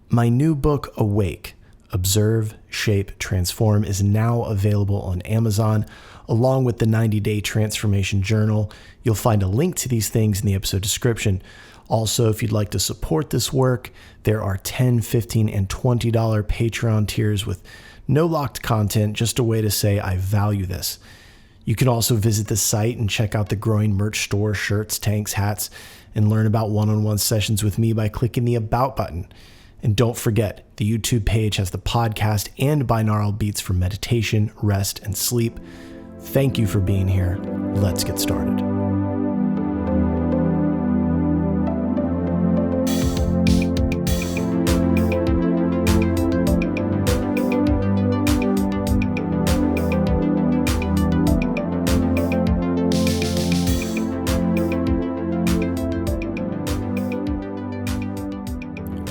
My new book, Awake, Observe, Shape, Transform, is now available on Amazon, along with the 90-day transformation journal. You'll find a link to these things in the episode description. Also, if you'd like to support this work, there are $10, $15, and $20 Patreon tiers with no locked content, just a way to say I value this. You can also visit the site and check out the growing merch store, shirts, tanks, hats, and learn about one-on-one sessions with me by clicking the About button. And don't forget, the YouTube page has the podcast and binaural beats for meditation, rest, and sleep. Thank you for being here. Let's get started.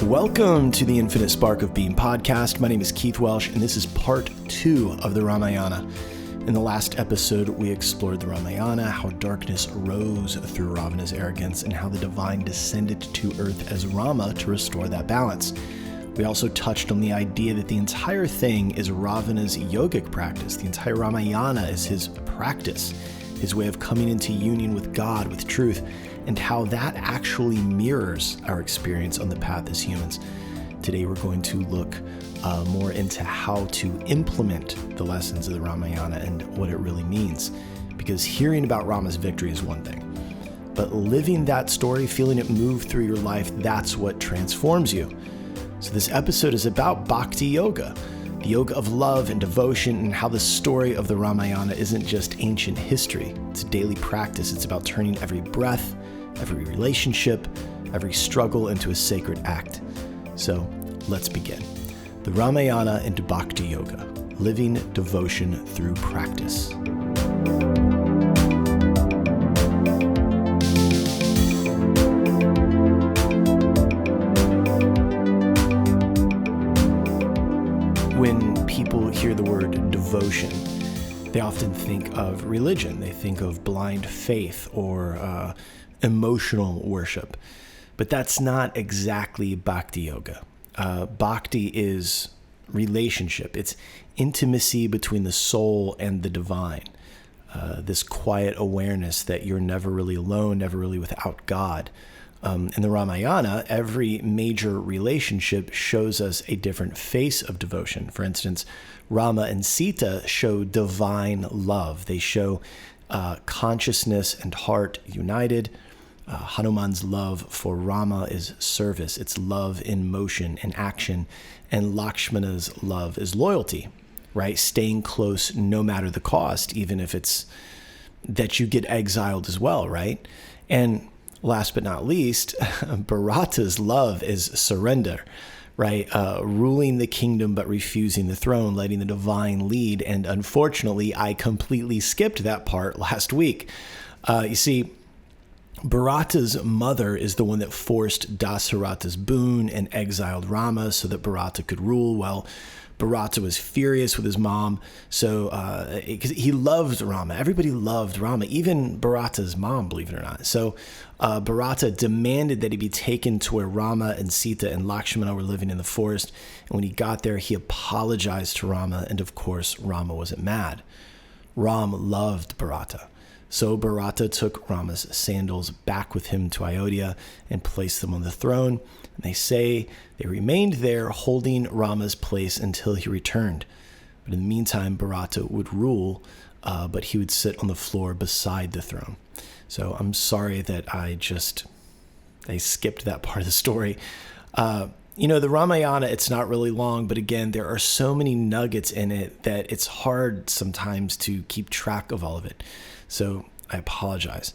Welcome to the Infinite Spark of Being podcast. My name is Keith Welsh, and this is part 2 of the Ramayana. In the last episode, we explored the Ramayana, how darkness rose through Ravana's arrogance, and how the divine descended to earth as Rama to restore that balance. We also touched on the idea that the entire thing is Ravana's yogic practice. The entire Ramayana is his practice, his way of coming into union with God, with truth, and how that actually mirrors our experience on the path as humans. Today we're going to look more into how to implement the lessons of the Ramayana and what it really means. Because hearing about Rama's victory is one thing, but living that story, feeling it move through your life, that's what transforms you. So this episode is about Bhakti Yoga, the yoga of love and devotion, and how the story of the Ramayana isn't just ancient history. It's a daily practice. It's about turning every breath, every relationship, every struggle into a sacred act. So let's begin. The Ramayana into Bhakti Yoga, living devotion through practice. When people hear the word devotion, they often think of religion. They think of blind faith or emotional worship. But that's not exactly Bhakti Yoga. Bhakti is relationship. It's intimacy between the soul and the divine. This quiet awareness that you're never really alone, never really without God. In the Ramayana, every major relationship shows us a different face of devotion. For instance, Rama and Sita show divine love. They show consciousness and heart united. Hanuman's love for Rama is service. It's love in motion and action. And Lakshmana's love is loyalty, right? Staying close no matter the cost, even if it's that you get exiled as well, right? And last but not least, Bharata's love is surrender, right? Ruling the kingdom but refusing the throne, letting the divine lead. And unfortunately, I completely skipped that part last week. You see, Bharata's mother is the one that forced Dasarata's boon and exiled Rama so that Bharata could rule. Well, Bharata was furious with his mom, so because he loved Rama. Everybody loved Rama, even Bharata's mom, believe it or not. So Bharata demanded that he be taken to where Rama and Sita and Lakshmana were living in the forest. And when he got there, he apologized to Rama, and of course, Rama wasn't mad. Ram loved Bharata. So Bharata took Rama's sandals back with him to Ayodhya and placed them on the throne. And they say they remained there holding Rama's place until he returned. But in the meantime, Bharata would rule, but he would sit on the floor beside the throne. So I'm sorry that I skipped that part of the story. The Ramayana, it's not really long, but again, there are so many nuggets in it that it's hard sometimes to keep track of all of it. So I apologize.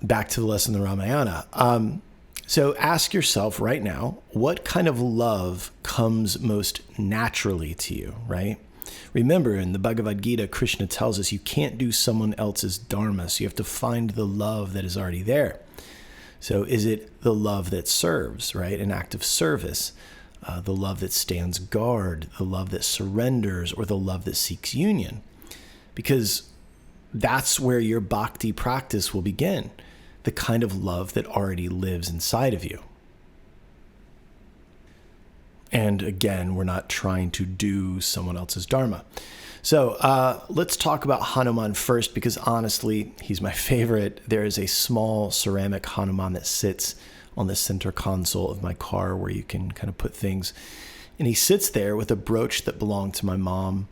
Back to the lesson of the Ramayana. So ask yourself right now, what kind of love comes most naturally to you, right? Remember, in the Bhagavad Gita, Krishna tells us you can't do someone else's dharma, so you have to find the love that is already there. So is it the love that serves, right? An act of service, the love that stands guard, the love that surrenders, or the love that seeks union? Because that's where your bhakti practice will begin, the kind of love that already lives inside of you. And again, we're not trying to do someone else's dharma. So let's talk about Hanuman first, because honestly, he's my favorite. There is a small ceramic Hanuman that sits on the center console of my car where you can kind of put things. And he sits there with a brooch that belonged to my mom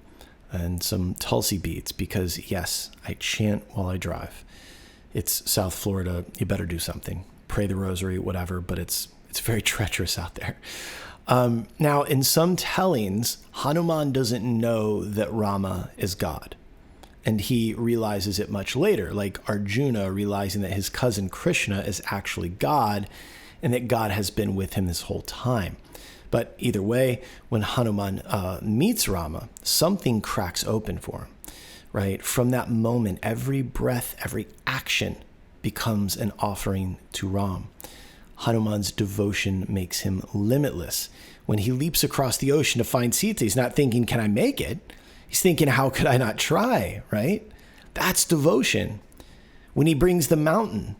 and some Tulsi beads because, yes, I chant while I drive. It's South Florida. You better do something. Pray the rosary, whatever, but it's very treacherous out there. Now, in some tellings, Hanuman doesn't know that Rama is God, and he realizes it much later, like Arjuna realizing that his cousin Krishna is actually God, and that God has been with him this whole time. But either way, when Hanuman meets Rama, something cracks open for him, right? From that moment, every breath, every action becomes an offering to Ram. Hanuman's devotion makes him limitless. When he leaps across the ocean to find Sita, he's not thinking, can I make it? He's thinking, how could I not try, right? That's devotion. When he brings the mountain,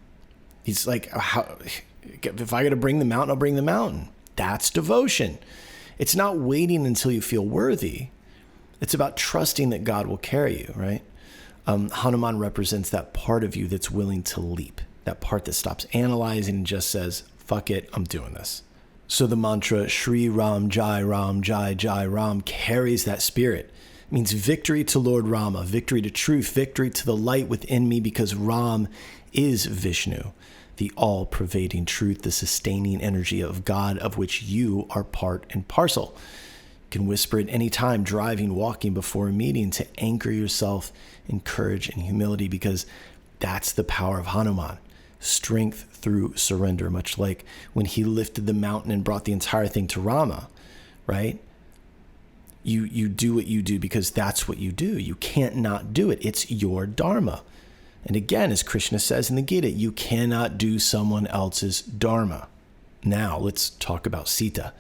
he's like, if I got to bring the mountain, I'll bring the mountain. That's devotion. It's not waiting until you feel worthy. It's about trusting that God will carry you, right? Hanuman represents that part of you that's willing to leap, that part that stops analyzing and just says, fuck it, I'm doing this. So the mantra Shri Ram Jai Jai Ram carries that spirit. It means victory to Lord Rama, victory to truth, victory to the light within me, because Ram is Vishnu, the all-pervading truth, the sustaining energy of God, of which you are part and parcel. You can whisper it anytime, driving, walking, before a meeting, to anchor yourself in courage and humility, because that's the power of Hanuman. Strength through surrender, much like when he lifted the mountain and brought the entire thing to Rama, right? You do what you do because that's what you do. You can't not do it. It's your dharma. And again, as Krishna says in the Gita, you cannot do someone else's dharma. Now, let's talk about Sita.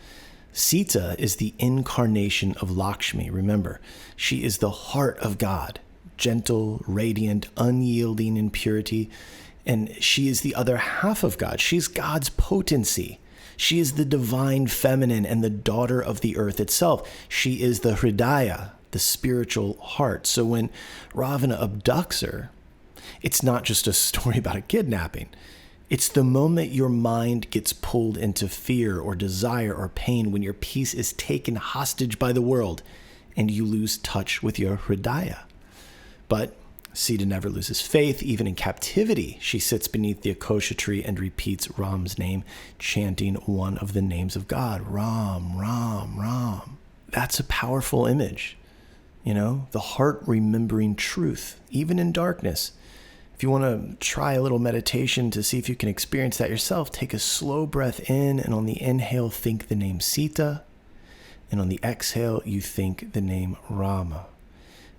Sita is the incarnation of Lakshmi. Remember, she is the heart of God, gentle, radiant, unyielding in purity. And she is the other half of God. She's God's potency. She is the divine feminine and the daughter of the earth itself. She is the Hridaya, the spiritual heart. So when Ravana abducts her, it's not just a story about a kidnapping. It's the moment your mind gets pulled into fear or desire or pain, when your peace is taken hostage by the world and you lose touch with your Hridaya. But Sita never loses faith. Even in captivity, she sits beneath the Akosha tree and repeats Ram's name, chanting one of the names of God, Ram, Ram, Ram. That's a powerful image, the heart remembering truth, even in darkness. If you want to try a little meditation to see if you can experience that yourself, take a slow breath in, and on the inhale, think the name Sita, and on the exhale, you think the name Rama.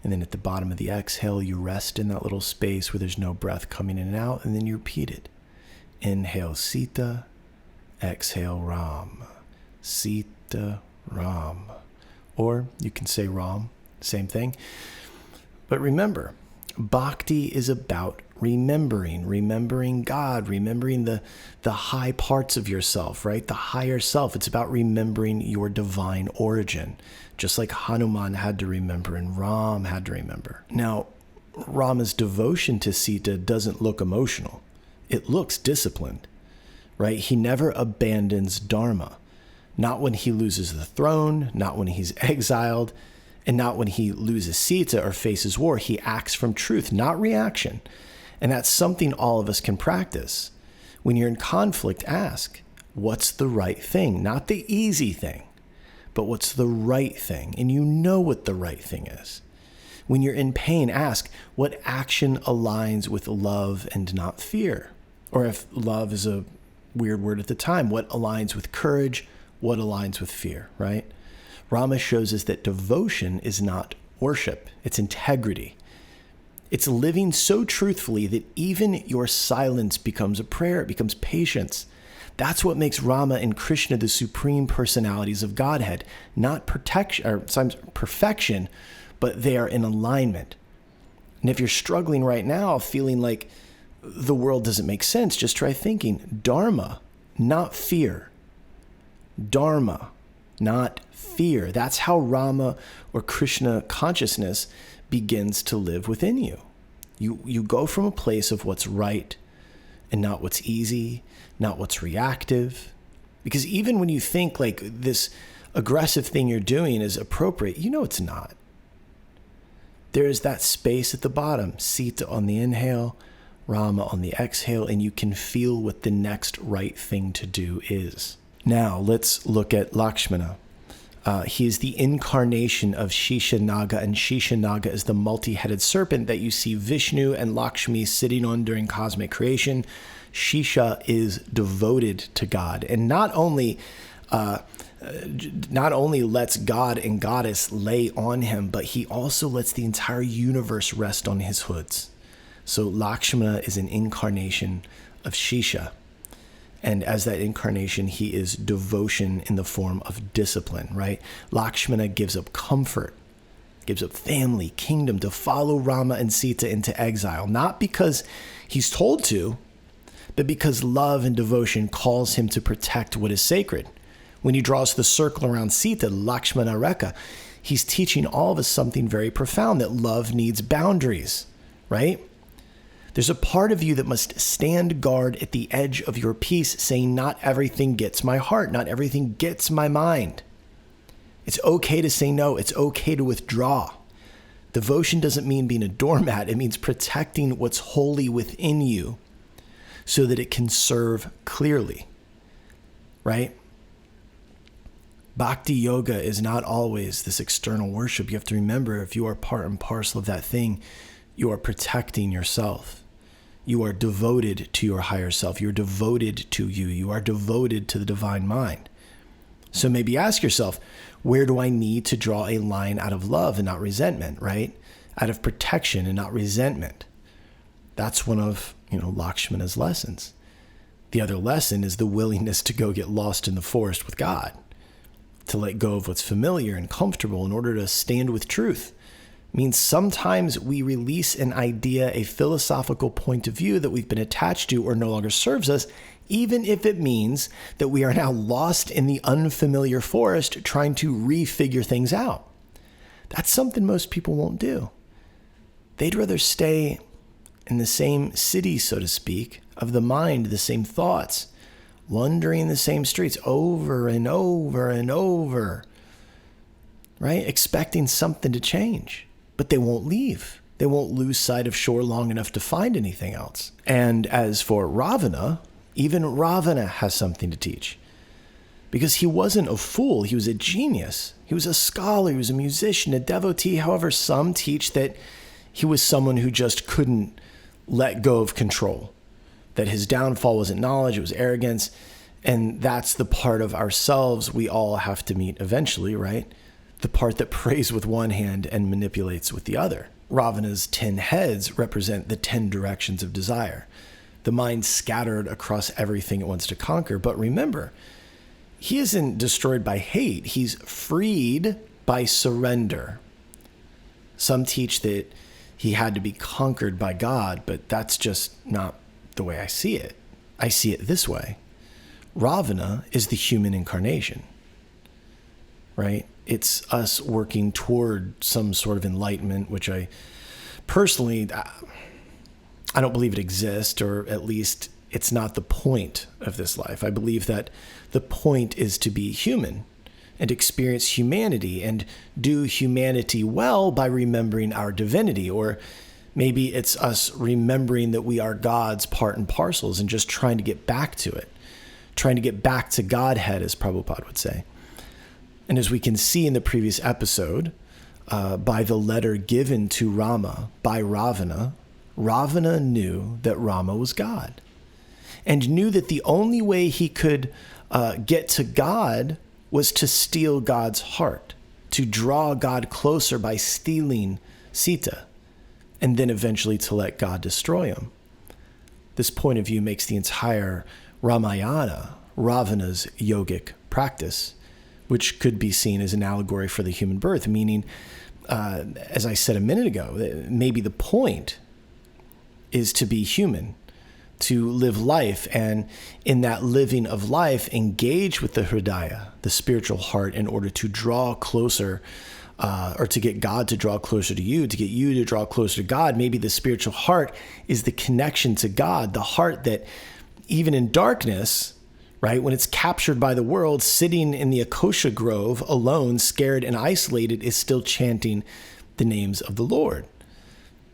And then at the bottom of the exhale, you rest in that little space where there's no breath coming in and out, and then you repeat it. Inhale Sita, exhale Ram. Sita, Ram. Or you can say Ram, same thing. But remember, Bhakti is about remembering God, remembering the high parts of yourself, right? The higher self. It's about remembering your divine origin, just like Hanuman had to remember and Ram had to remember. Now, Rama's devotion to Sita doesn't look emotional. It looks disciplined, right? He never abandons dharma. Not when he loses the throne, not when he's exiled, and not when he loses Sita or faces war. He acts from truth, not reaction. And that's something all of us can practice. When you're in conflict, ask, what's the right thing? Not the easy thing, but what's the right thing? And you know what the right thing is. When you're in pain, ask, what action aligns with love and not fear? Or if love is a weird word at the time, what aligns with courage? What aligns with fear, right? Rama shows us that devotion is not worship, it's integrity. It's living so truthfully that even your silence becomes a prayer, it becomes patience. That's what makes Rama and Krishna the supreme personalities of Godhead, not protection or sometimes perfection, but they are in alignment. And if you're struggling right now, feeling like the world doesn't make sense, just try thinking dharma, not fear. Dharma, not fear. That's how Rama or Krishna consciousness begins to live within you. You go from a place of what's right and not what's easy, not what's reactive. Because even when you think like this aggressive thing you're doing is appropriate, you know it's not. There is that space at the bottom, Sita on the inhale, Rama on the exhale, and you can feel what the next right thing to do is. Now, let's look at Lakshmana. He is the incarnation of Shishanaga, and Shishanaga is the multi-headed serpent that you see Vishnu and Lakshmi sitting on during cosmic creation. Shisha is devoted to God, and not only lets God and Goddess lay on him, but he also lets the entire universe rest on his hoods. So Lakshmana is an incarnation of Shisha. And as that incarnation, he is devotion in the form of discipline, right? Lakshmana gives up comfort, gives up family, kingdom to follow Rama and Sita into exile, not because he's told to, but because love and devotion calls him to protect what is sacred. When he draws the circle around Sita, Lakshmana Rekha, he's teaching all of us something very profound, that love needs boundaries, right? There's a part of you that must stand guard at the edge of your peace, saying, not everything gets my heart, not everything gets my mind. It's okay to say no. It's okay to withdraw. Devotion doesn't mean being a doormat. It means protecting what's holy within you so that it can serve clearly, right? Bhakti Yoga is not always this external worship. You have to remember, if you are part and parcel of that thing, you are protecting yourself. You are devoted to your higher self. You're devoted to you. You are devoted to the divine mind. So maybe ask yourself, where do I need to draw a line out of love and not resentment, right? Out of protection and not resentment. That's one of, Lakshmana's lessons. The other lesson is the willingness to go get lost in the forest with God, to let go of what's familiar and comfortable in order to stand with truth. Means sometimes we release an idea, a philosophical point of view that we've been attached to or no longer serves us, even if it means that we are now lost in the unfamiliar forest trying to refigure things out. That's something most people won't do. They'd rather stay in the same city, so to speak, of the mind, the same thoughts, wandering the same streets over and over and over, right? Expecting something to change. But they won't leave. They won't lose sight of shore long enough to find anything else. And as for Ravana, even Ravana has something to teach. Because he wasn't a fool, he was a genius. He was a scholar, he was a musician, a devotee. However, some teach that he was someone who just couldn't let go of control. That his downfall wasn't knowledge, it was arrogance. And that's the part of ourselves we all have to meet eventually, right? The part that prays with one hand and manipulates with the other. Ravana's 10 heads represent the 10 directions of desire. The mind scattered across everything it wants to conquer. But remember, he isn't destroyed by hate. He's freed by surrender. Some teach that he had to be conquered by God, but that's just not the way I see it. I see it this way. Ravana is the human incarnation, right? It's us working toward some sort of enlightenment, which I personally, I don't believe it exists, or at least it's not the point of this life. I believe that the point is to be human and experience humanity and do humanity well by remembering our divinity. Or maybe it's us remembering that we are God's part and parcels and just trying to get back to it, trying to get back to Godhead, as Prabhupada would say. And as we can see in the previous episode, by the letter given to Rama by Ravana, Ravana knew that Rama was God and knew that the only way he could get to God was to steal God's heart, to draw God closer by stealing Sita, and then eventually to let God destroy him. This point of view makes the entire Ramayana Ravana's yogic practice, which could be seen as an allegory for the human birth, meaning, as I said a minute ago, maybe the point is to be human, to live life, and in that living of life, engage with the hridaya, the spiritual heart, in order to draw closer, or to get God to draw closer to you, to get you to draw closer to God. Maybe the spiritual heart is the connection to God, the heart that even in darkness, right, when it's captured by the world, sitting in the acacia grove alone, scared and isolated, is still chanting the names of the Lord.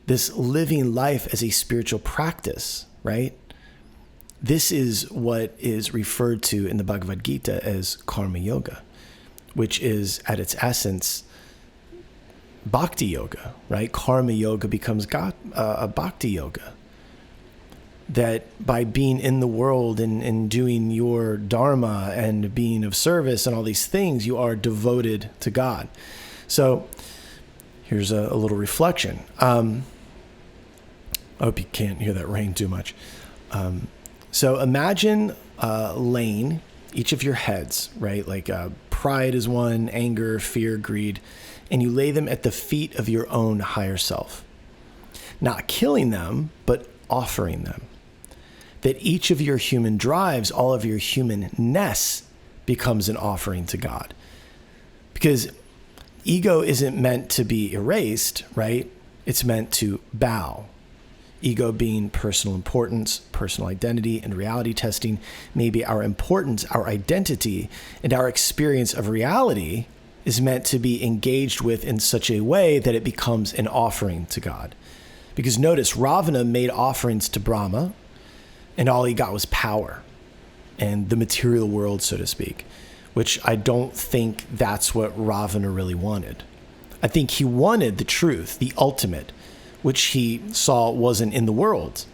This living life as a spiritual practice, right? This is what is referred to in the Bhagavad Gita as karma yoga, which is at its essence Bhakti Yoga, right? Karma Yoga becomes a Bhakti Yoga. That by being in the world and doing your dharma and being of service and all these things, you are devoted to God. So here's a little reflection. I hope you can't hear that rain too much. So imagine laying each of your heads, right? Like pride is one, anger, fear, greed, and you lay them at the feet of your own higher self. Not killing them, but offering them. That each of your human drives, all of your humanness, becomes an offering to God. Because ego isn't meant to be erased, right? It's meant to bow. Ego being personal importance, personal identity, and reality testing. Maybe our importance, our identity, and our experience of reality is meant to be engaged with in such a way that it becomes an offering to God. Because notice, Ravana made offerings to Brahma, and all he got was power and the material world, so to speak, which I don't think that's what Ravana really wanted. I think he wanted the truth, the ultimate, which he saw wasn't in the world.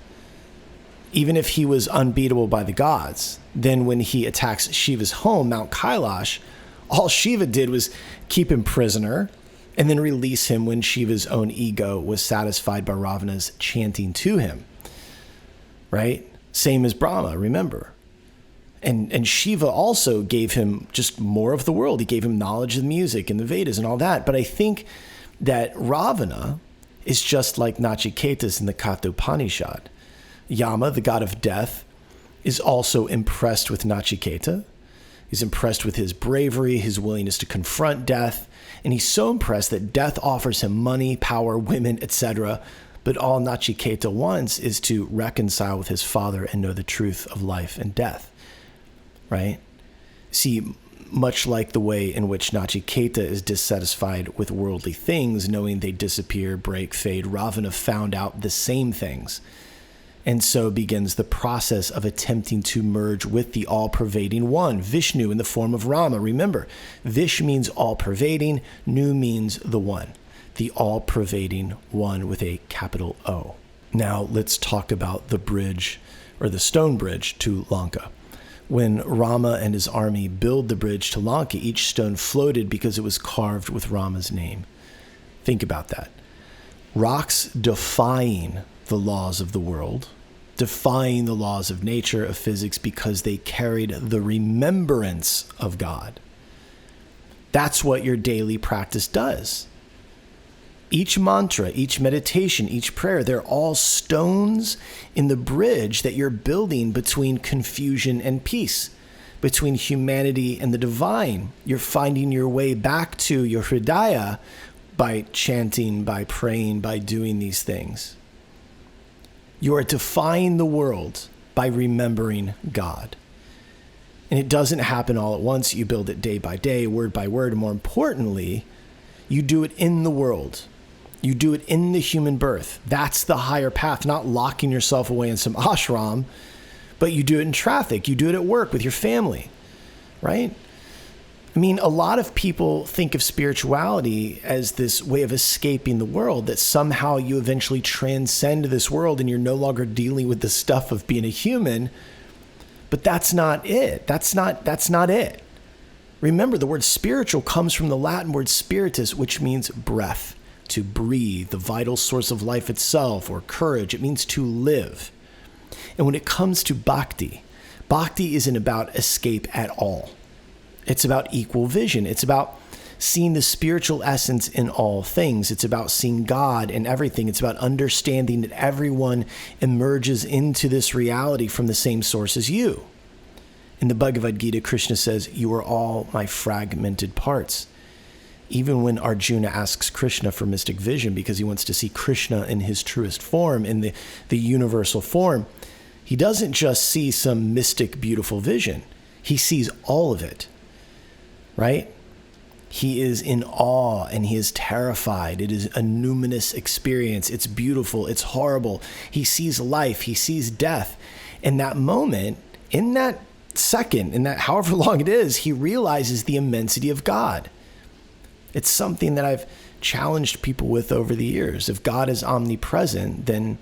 Even if he was unbeatable by the gods, then when he attacks Shiva's home, Mount Kailash, all Shiva did was keep him prisoner and then release him when Shiva's own ego was satisfied by Ravana's chanting to him, right? Same as Brahma, remember. And Shiva also gave him just more of the world. He gave him knowledge of music and the Vedas and all that. But I think that Ravana is just like Nachiketas in the Katha Upanishad. Yama, the god of death, is also impressed with Nachiketa. He's impressed with his bravery, his willingness to confront death. And he's so impressed that death offers him money, power, women, etc. But all Nachiketa wants is to reconcile with his father and know the truth of life and death, right? See, much like the way in which Nachiketa is dissatisfied with worldly things, knowing they disappear, break, fade, Ravana found out the same things. And so begins the process of attempting to merge with the all-pervading one, Vishnu in the form of Rama. Remember, Vish means all-pervading, Nu means the one, the all-pervading one with a capital O. Now let's talk about the bridge, or the stone bridge to Lanka. When Rama and his army built the bridge to Lanka, each stone floated because it was carved with Rama's name. Think about that. Rocks defying the laws of the world, defying the laws of nature, of physics, because they carried the remembrance of God. That's what your daily practice does. Each mantra, each meditation, each prayer, they're all stones in the bridge that you're building between confusion and peace, between humanity and the divine. You're finding your way back to your hridaya by chanting, by praying, by doing these things. You are defying the world by remembering God. And it doesn't happen all at once. You build it day by day, word by word. And more importantly, you do it in the world. You do it in the human birth. That's the higher path, not locking yourself away in some ashram, but you do it in traffic. You do it at work with your family, right? I mean, a lot of people think of spirituality as this way of escaping the world, that somehow you eventually transcend this world and you're no longer dealing with the stuff of being a human. But that's not it. That's not it. Remember, the word spiritual comes from the Latin word spiritus, which means breath, to breathe, the vital source of life itself, or courage. It means to live. And when it comes to bhakti, bhakti isn't about escape at all. It's about equal vision. It's about seeing the spiritual essence in all things. It's about seeing God in everything. It's about understanding that everyone emerges into this reality from the same source as you. In the Bhagavad Gita, Krishna says, "You are all my fragmented parts." Even when Arjuna asks Krishna for mystic vision because he wants to see Krishna in his truest form, in the universal form, he doesn't just see some mystic, beautiful vision. He sees all of it, right? He is in awe and he is terrified. It is a numinous experience. It's beautiful. It's horrible. He sees life. He sees death. In that moment, in that second, in that however long it is, he realizes the immensity of God. It's something that I've challenged people with over the years. If God is omnipresent, then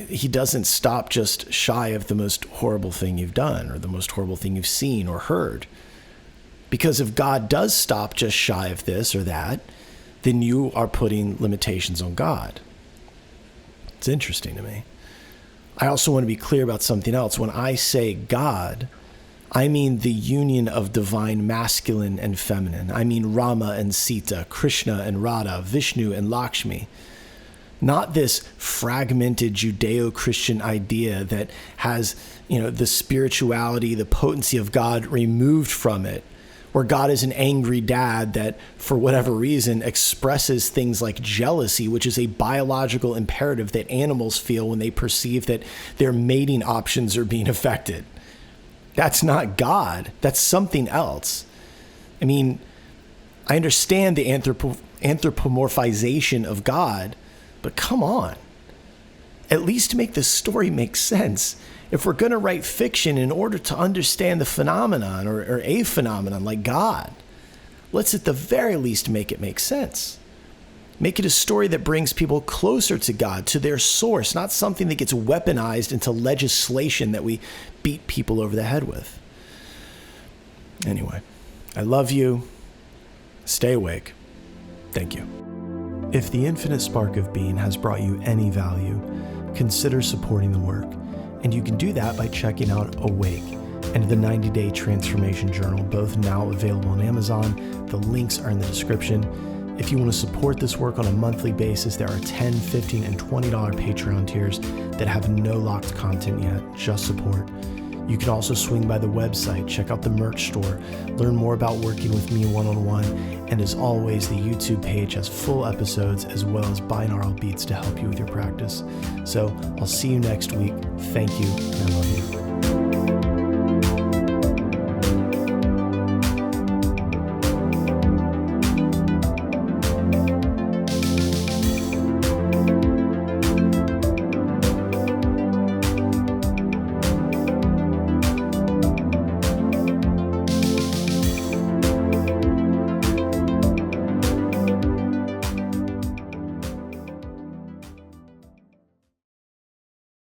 he doesn't stop just shy of the most horrible thing you've done or the most horrible thing you've seen or heard. Because if God does stop just shy of this or that, then you are putting limitations on God. It's interesting to me. I also want to be clear about something else. When I say God, I mean the union of divine masculine and feminine. I mean Rama and Sita, Krishna and Radha, Vishnu and Lakshmi. Not this fragmented Judeo-Christian idea that has, the spirituality, the potency of God removed from it, where God is an angry dad that, for whatever reason, expresses things like jealousy, which is a biological imperative that animals feel when they perceive that their mating options are being affected. That's not God. That's something else. I mean, I understand the anthropomorphization of God, but come on. At least make the story make sense. If we're going to write fiction in order to understand the phenomenon or a phenomenon like God, let's at the very least make it make sense. Make it a story that brings people closer to God, to their source, not something that gets weaponized into legislation that we beat people over the head with. Anyway, I love you. Stay awake. Thank you. If the infinite spark of being has brought you any value, consider supporting the work. And you can do that by checking out Awake and the 90-Day Transformation Journal, both now available on Amazon. The links are in the description. If you want to support this work on a monthly basis, there are $10, $15, and $20 Patreon tiers that have no locked content yet, just support. You can also swing by the website, check out the merch store, learn more about working with me one-on-one, and as always, the YouTube page has full episodes as well as binaural beats to help you with your practice. So I'll see you next week. Thank you, and I love you.